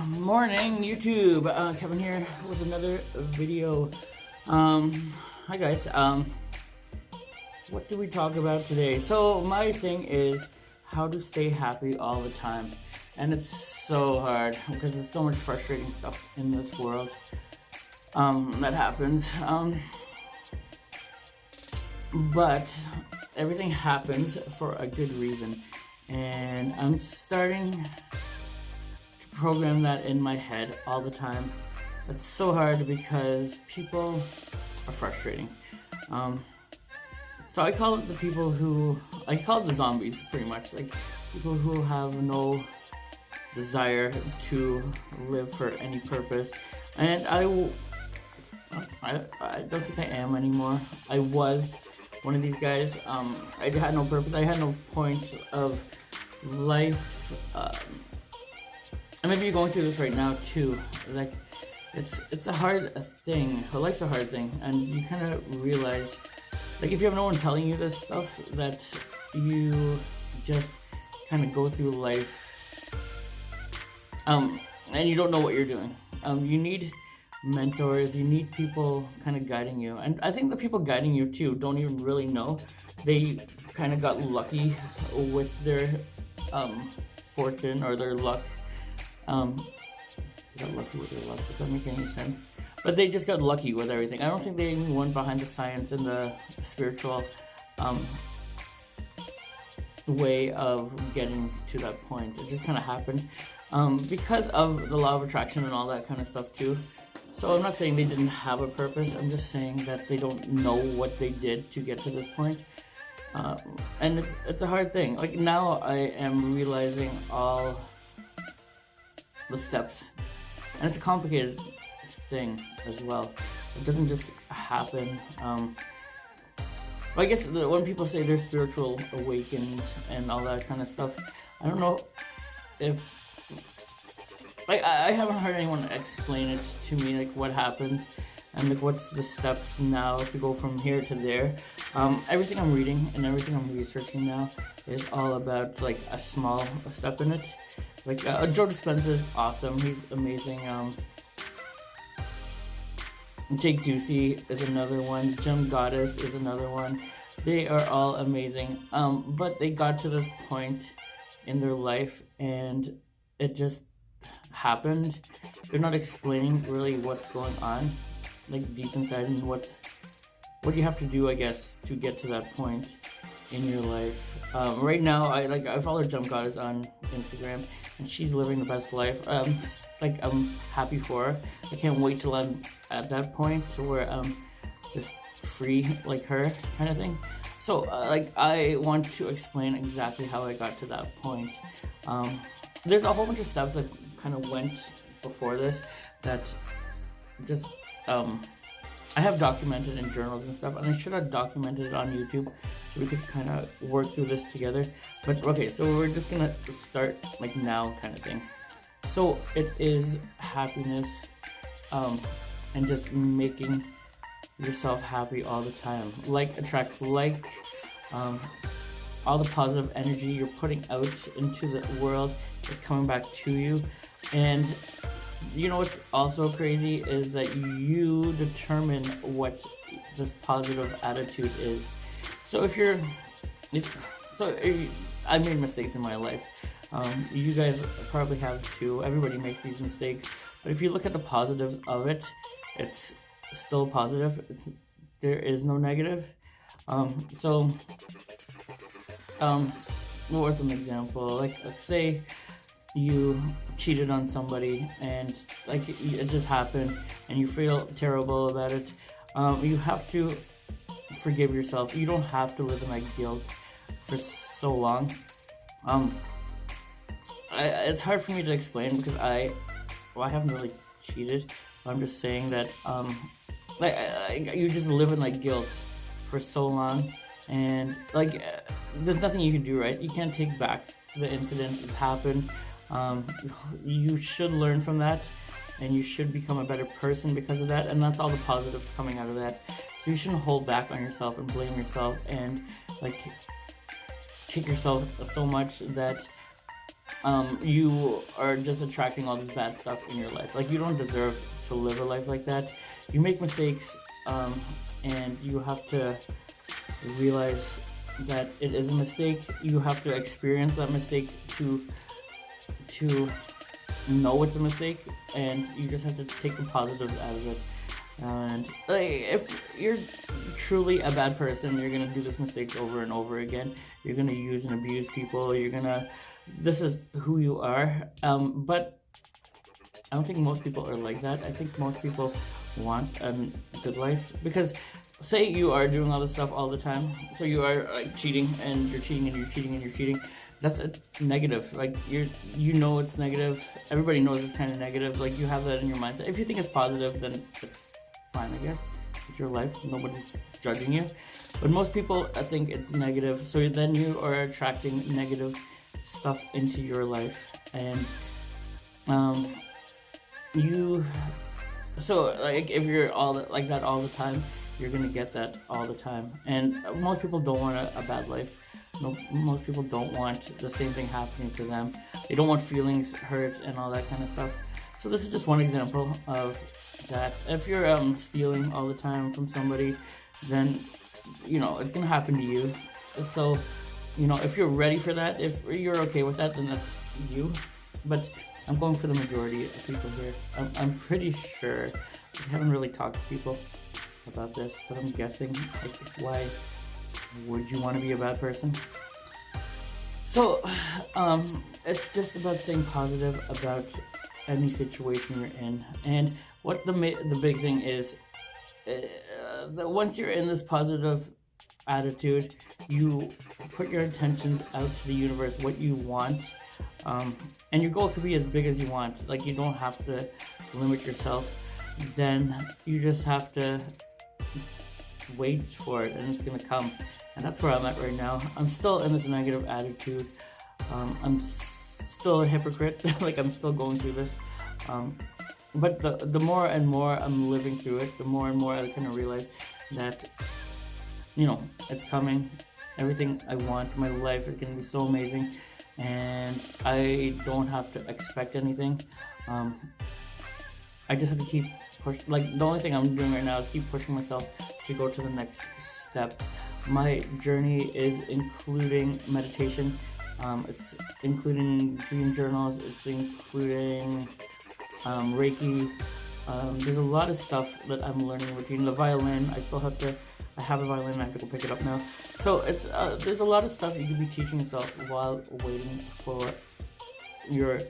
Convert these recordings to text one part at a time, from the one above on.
Morning, YouTube. Kevin here with another video. Hi guys. What do we talk about today? So my thing is how to stay happy all the time, and it's so hard because there's so much frustrating stuff in this world that happens. But everything happens for a good reason, and I'm starting program that in my head all the time. It's so hard because people are frustrating. So I call it I call it the zombies, pretty much. Like people who have no desire to live for any purpose. And I don't think I am anymore. I was one of these guys. I had no purpose. I had no point of life. And maybe you're going through this right now too. Like, it's a hard thing. Life's a hard thing, and you kind of realize, like, if you have no one telling you this stuff, that you just kind of go through life, and you don't know what you're doing. You need mentors. You need people kind of guiding you, and I think the people guiding you too don't even really know. They kind of got lucky with their fortune or their luck. Got lucky with their luck. Does that make any sense? But they just got lucky with everything. I don't think they even went behind the science and the spiritual way of getting to that point. It just kind of happened because of the law of attraction and all that kind of stuff too. So I'm not saying they didn't have a purpose. I'm just saying that they don't know what they did to get to this point. And it's a hard thing. Like now I am realizing all the steps, and it's a complicated thing as well. It doesn't just happen. I guess when people say they're spiritual awakened and all that kind of stuff, I don't know if I haven't heard anyone explain it to me, like what happens and like what's the steps now to go from here to there. Everything I'm reading and everything I'm researching now is all about like a small step in it. Like Joe Dispenza is awesome. He's amazing. Jake Ducey is another one. Jim Goddess is another one. They are all amazing. But they got to this point in their life, and it just happened. They're not explaining really what's going on, like deep inside, and what you have to do, I guess, to get to that point in your life. Right now, I follow Jim Goddess on Instagram, and she's living the best life. I'm happy for her. I can't wait till I'm at that point where I'm just free like her, kind of thing. So I want to explain exactly how I got to that point. There's a whole bunch of steps that kind of went before this that just I have documented in journals and stuff, and I should have documented it on YouTube so we could kind of work through this together. But okay, so we're just gonna start like now, kind of thing. So it is happiness, and just making yourself happy all the time. Like attracts like. All the positive energy you're putting out into the world is coming back to you. And you know what's also crazy is that you determine what this positive attitude is. So I made mistakes in my life. You guys probably have too. Everybody makes these mistakes. But if you look at the positives of it, it's still positive. There is no negative. What was an example? Like, let's say you cheated on somebody and like it just happened and you feel terrible about it. You have to forgive yourself. You don't have to live in that guilt for so long. It's hard for me to explain because I haven't really cheated. I'm just saying that you just live in like guilt for so long, and there's nothing you can do, right? You can't take back the incident. It's happened. You should learn from that, and you should become a better person because of that, and that's all the positives coming out of that. So you shouldn't hold back on yourself and blame yourself and like kick yourself so much that you are just attracting all this bad stuff in your life. Like, you don't deserve to live a life like that. You make mistakes, and you have to realize that it is a mistake. You have to experience that mistake to know it's a mistake, and you just have to take the positives out of it. And like, if you're truly a bad person, you're gonna do this mistake over and over again. You're gonna use and abuse people. This is who you are. But I don't think most people are like that. I think most people want a good life, because say you are doing all this stuff all the time. So you are like cheating, and you're cheating, and you're cheating, and you're cheating. That's a negative. Like, it's negative. Everybody knows it's kind of negative. Like, you have that in your mindset. If you think it's positive, then it's fine, I guess. It's your life. Nobody's judging you. But most people, I think it's negative. So then you are attracting negative stuff into your life, and if you're all like that all the time, you're gonna get that all the time. And most people don't want a bad life. No, most people don't want the same thing happening to them. They don't want feelings hurt and all that kind of stuff. So this is just one example of that. If you're stealing all the time from somebody, then it's gonna happen to you. So if you're ready for that, if you're okay with that, then that's you. But I'm going for the majority of people here. I'm pretty sure. I haven't really talked to people about this, but I'm guessing, like, why would you want to be a bad person? So it's just about staying positive about any situation you're in. And what the big thing is, that once you're in this positive attitude, you put your intentions out to the universe, what you want, and your goal could be as big as you want. Like, you don't have to limit yourself. Then you just have to wait for it, and it's gonna come. And that's where I'm at right now. I'm still in this negative attitude. I'm still a hypocrite. Like, I'm still going through this. But the more and more I'm living through it, the more and more I kind of realize that, it's coming. Everything I want, my life is gonna be so amazing, and I don't have to expect anything. I just have to keep pushing. Like, the only thing I'm doing right now is keep pushing myself to go to the next step. My journey is including meditation. It's including dream journals. It's including Reiki. There's a lot of stuff that I'm learning between the violin. I have a violin. I have to go pick it up now. So it's there's a lot of stuff you could be teaching yourself while waiting for your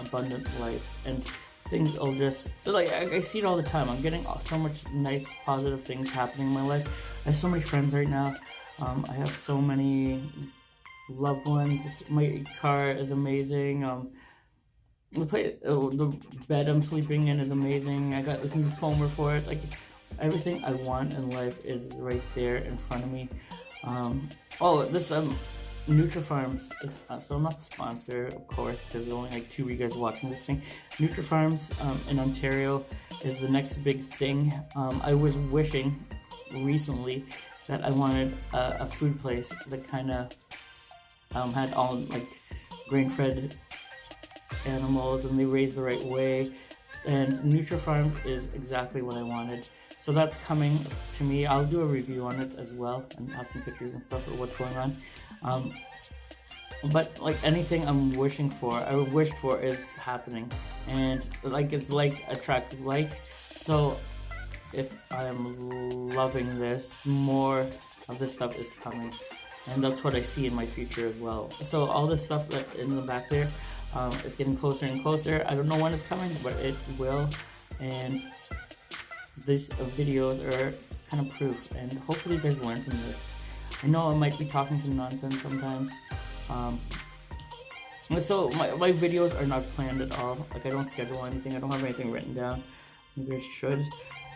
abundant life, and things will just, like, I see it all the time. I'm getting so much nice positive things happening in my life. I have so many friends right now. I have so many loved ones. My car is amazing. The bed I'm sleeping in is amazing. I got this new foamer for it. Like, everything I want in life is right there in front of me. This Nutrifarms is, so I'm not sponsored, of course, because there's only like 2 of you guys watching this thing. Nutrifarms in Ontario is the next big thing. I was wishing recently that I wanted a food place that kind of had all like grain-fed animals, and they raised the right way. And Nutrifarms is exactly what I wanted. So that's coming to me. I'll do a review on it as well, and have some pictures and stuff of what's going on. But like anything I wished for is happening, and like it's like attract like. So if I'm loving this, more of this stuff is coming, and that's what I see in my future as well. So all this stuff that in the back there, is getting closer and closer. I don't know when it's coming, but it will, and these videos are kind of proof, and hopefully you guys learn from this. I know I might be talking some nonsense sometimes. So my videos are not planned at all. Like, I don't schedule anything. I don't have anything written down. Maybe I should,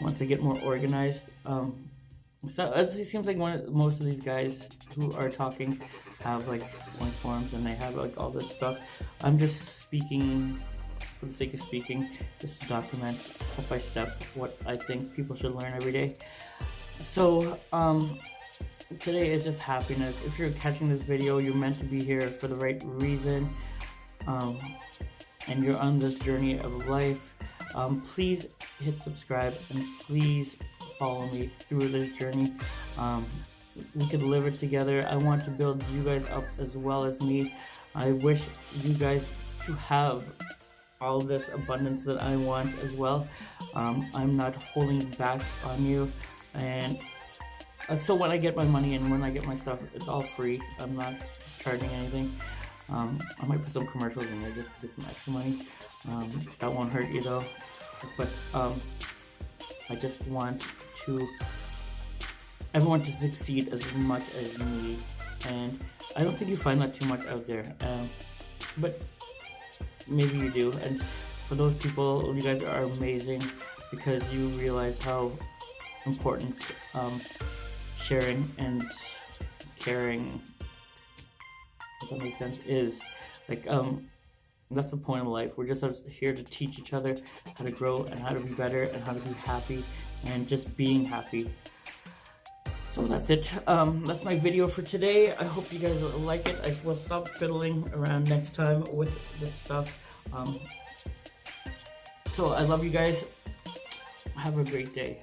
once I get more organized. So it seems like most of these guys who are talking have like point forms, and they have like all this stuff. I'm just speaking for the sake of speaking, just to document step by step what I think people should learn every day. So today is just happiness. If you're catching this video, you're meant to be here for the right reason. um, and you're on this journey of life, please hit subscribe and please follow me through this journey. We could live it together. I want to build you guys up as well as me. I wish you guys to have all this abundance that I want as well. I'm not holding back on you, and so when I get my money and when I get my stuff, it's all free. I'm not charging anything. I might put some commercials in there just to get some extra money. That won't hurt you though. But I just want everyone to succeed as much as me, and I don't think you find that too much out there. But maybe you do, and for those people, you guys are amazing because you realize how important sharing and caring, if that makes sense, is. Like, that's the point of life. We're just here to teach each other how to grow and how to be better and how to be happy and just being happy. So that's it. That's my video for today. I hope you guys like it. I will stop fiddling around next time with this stuff. So I love you guys. Have a great day.